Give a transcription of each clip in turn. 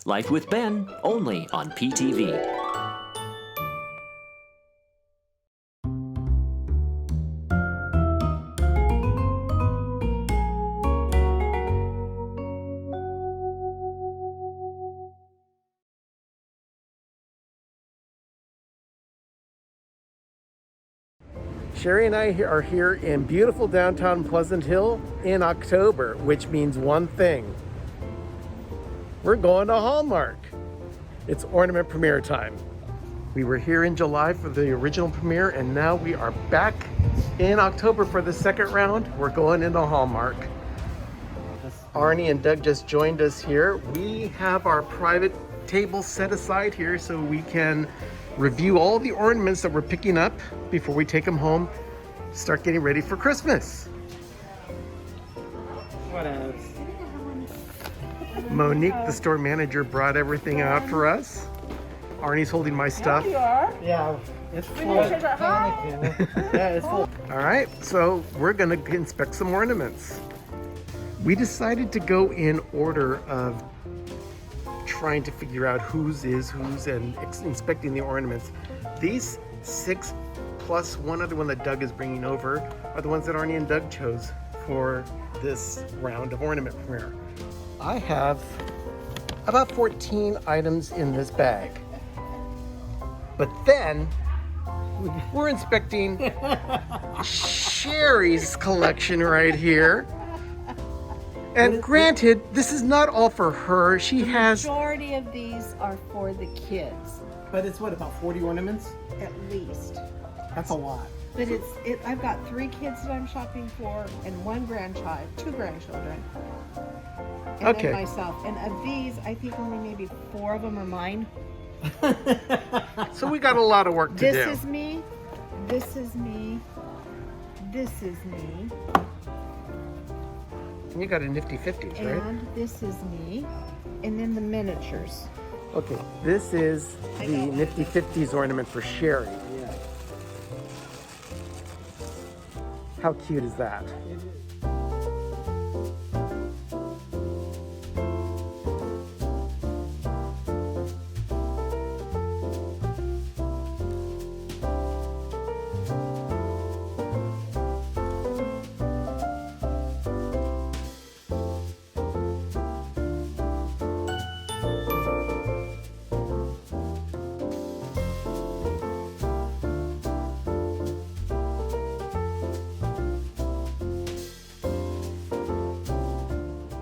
Life with Ben, only on PTV. Sherry and I are here in beautiful downtown Pleasant Hill in October, which means one thing. We're going to Hallmark. It's Ornament premiere time. We were here in July for the original premiere, and now we are back in October for the second round. We're going into Hallmark. Arnie and Doug just joined us here. We have our private table set aside here so we can review all the ornaments that we're picking up before we take them home, start getting ready for Christmas. What else? Monique, the store manager, brought everything out for us. Arnie's holding my stuff. You are. Yeah, it's full. Hi. Yeah, it's full. All right, so we're gonna inspect some ornaments. We decided to go in order of trying to figure out whose is whose and inspecting the ornaments. These 6 plus one other one that Doug is bringing over are the ones that Arnie and Doug chose for this round of ornament premiere. I have about 14 items in this bag. But then we're inspecting Sherry's collection right here. And granted, this is not all for her. She has... The majority of these are for the kids, But it's what, about 40 ornaments? at least. That's a lot. But I've got 3 kids that I'm shopping for, and 1 grandchild, 2 grandchildren, and Okay. then myself. And of these, I think only maybe 4 of them are mine. So we got a lot of work to do. This is me. This is me. This is me. And you got a nifty 50s, right? And this is me. And then the miniatures. Okay, this is the nifty 50s ornament for Sherry. Yeah. How cute is that?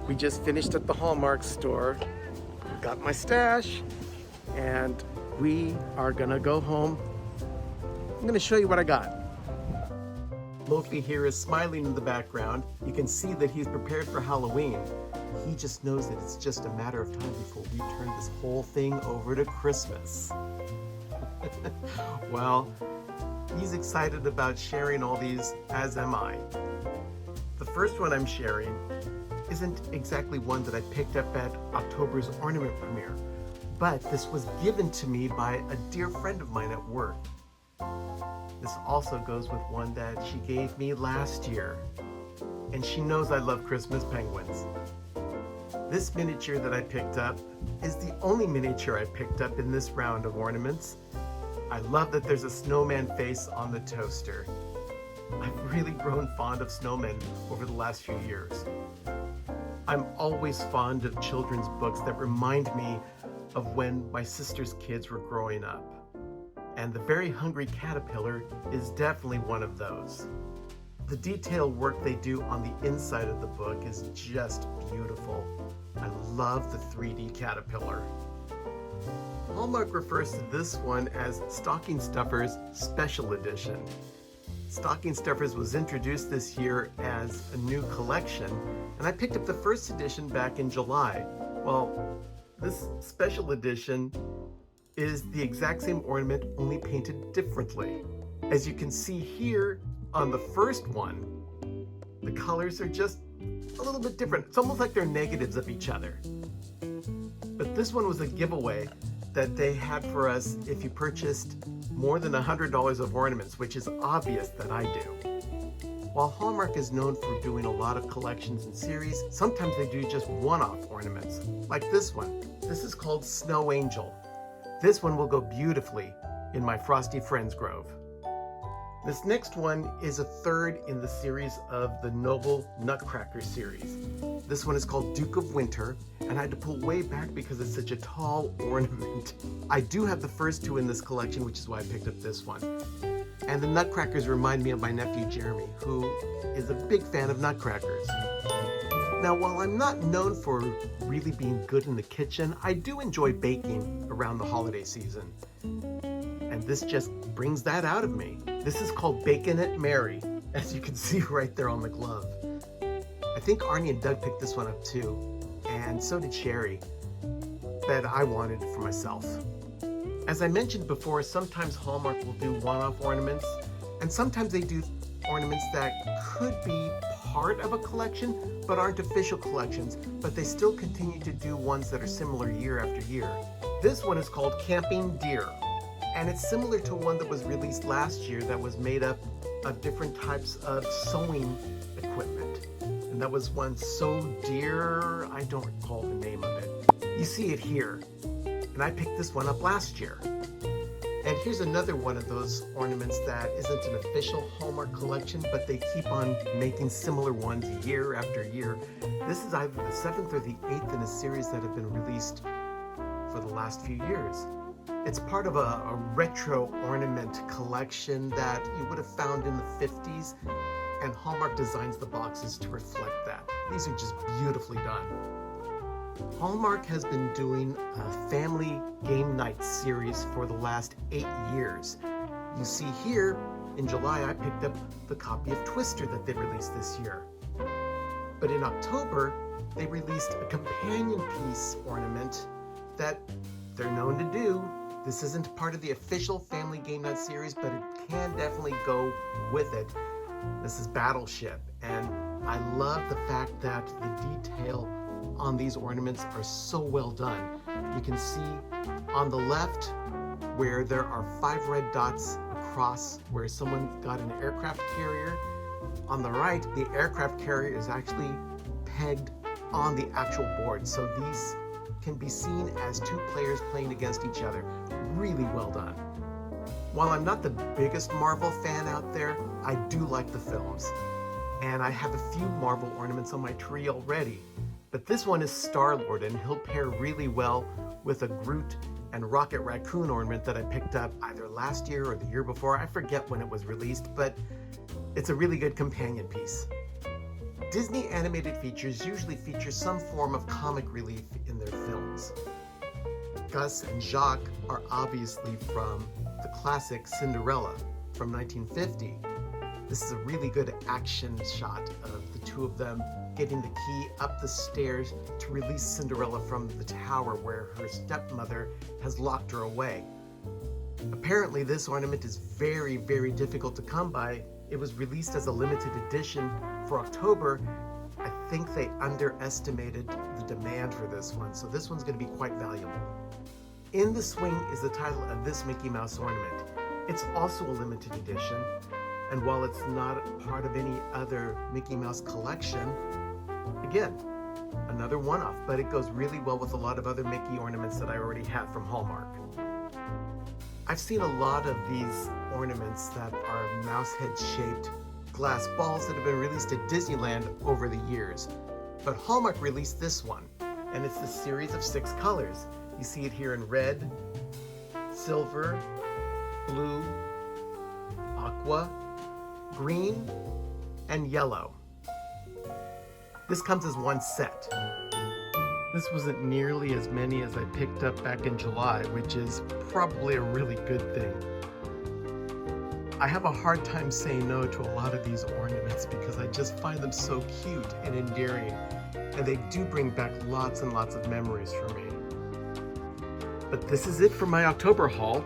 We just finished at the Hallmark store, got my stash, and we are gonna go home. I'm gonna show you what I got. Loki here is smiling in the background. You can see that he's prepared for Halloween. He just knows that it's just a matter of time before we turn this whole thing over to Christmas. Well, he's excited about sharing all these, as am I. The first one I'm sharing isn't exactly one that I picked up at October's ornament premiere, but this was given to me by a dear friend of mine at work. This also goes with one that she gave me last year, and she knows I love Christmas penguins. This miniature that I picked up is the only miniature I picked up in this round of ornaments. I love that there's a snowman face on the toaster. I've really grown fond of snowmen over the last few years. I'm always fond of children's books that remind me of when my sister's kids were growing up. And The Very Hungry Caterpillar is definitely one of those. The detailed work they do on the inside of the book is just beautiful. I love the 3D caterpillar. Hallmark refers to this one as Stocking Stuffers Special Edition. Stocking Stuffers was introduced this year as a new collection, and I picked up the first edition back in July. Well, this special edition is the exact same ornament, only painted differently. As you can see here on the first one, the colors are just a little bit different. It's almost like they're negatives of each other. But this one was a giveaway that they had for us if you purchased more than $100 of ornaments, which is obvious that I do. While Hallmark is known for doing a lot of collections and series, sometimes they do just one-off ornaments, like this one. This is called Snow Angel. This one will go beautifully in my Frosty Friends Grove. This next one is a third in the series of the Noble Nutcracker series. This one is called Duke of Winter, and I had to pull way back because it's such a tall ornament. I do have the first two in this collection, which is why I picked up this one. And the nutcrackers remind me of my nephew Jeremy, who is a big fan of nutcrackers. Now, while I'm not known for really being good in the kitchen, I do enjoy baking around the holiday season. And this just brings that out of me. This is called Bacon at Mary, as you can see right there on the glove. I think Arnie and Doug picked this one up too, and so did Sherry, but I wanted it for myself. As I mentioned before, sometimes Hallmark will do one-off ornaments, and sometimes they do ornaments that could be part of a collection, but aren't official collections, but they still continue to do ones that are similar year after year. This one is called Camping Deer, and it's similar to one that was released last year that was made up of different types of sewing equipment. And that was one Sew Deer, I don't recall the name of it. You see it here. And I picked this one up last year. And here's another one of those ornaments that isn't an official Hallmark collection, but they keep on making similar ones year after year. This is either the 7th or the 8th in a series that have been released for the last few years. It's part of a retro ornament collection that you would have found in the 50s, and Hallmark designs the boxes to reflect that. These are just beautifully done. Hallmark has been doing a family game night series for the last 8 years. You see here, in July, I picked up the copy of Twister that they released this year. But in October, they released a companion piece ornament that they're known to do. This isn't part of the official family game night series, but it can definitely go with it. This is Battleship, and I love the fact that the detail on these ornaments are so well done. You can see on the left where there are 5 red dots across where someone got an aircraft carrier. On the right, the aircraft carrier is actually pegged on the actual board. So these can be seen as 2 players playing against each other. Really well done. While I'm not the biggest Marvel fan out there, I do like the films. And I have a few Marvel ornaments on my tree already. But this one is Star-Lord, and he'll pair really well with a Groot and Rocket Raccoon ornament that I picked up either last year or the year before. I forget when it was released, but it's a really good companion piece. Disney animated features usually feature some form of comic relief in their films. Gus and Jacques are obviously from the classic Cinderella from 1950. This is a really good action shot of the 2 of them getting the key up the stairs to release Cinderella from the tower where her stepmother has locked her away. Apparently this ornament is very, very difficult to come by. It was released as a limited edition for October. I think they underestimated the demand for this one, so this one's going to be quite valuable. In the Swing is the title of this Mickey Mouse ornament. It's also a limited edition, and while it's not part of any other Mickey Mouse collection, again, another one-off, but it goes really well with a lot of other Mickey ornaments that I already have from Hallmark. I've seen a lot of these ornaments that are mouse head shaped glass balls that have been released at Disneyland over the years. But Hallmark released this one, and it's the series of 6 colors. You see it here in red, silver, blue, aqua, green, and yellow. This comes as one set. This wasn't nearly as many as I picked up back in July, which is probably a really good thing. I have a hard time saying no to a lot of these ornaments because I just find them so cute and endearing, and they do bring back lots and lots of memories for me. But this is it for my October haul,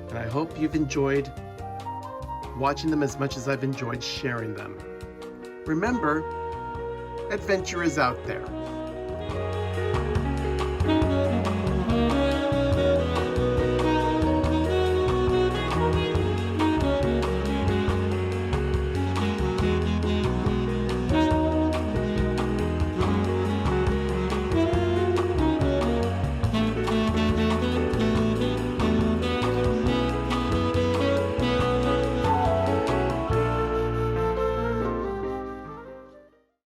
and I hope you've enjoyed watching them as much as I've enjoyed sharing them. Remember, adventure is out there.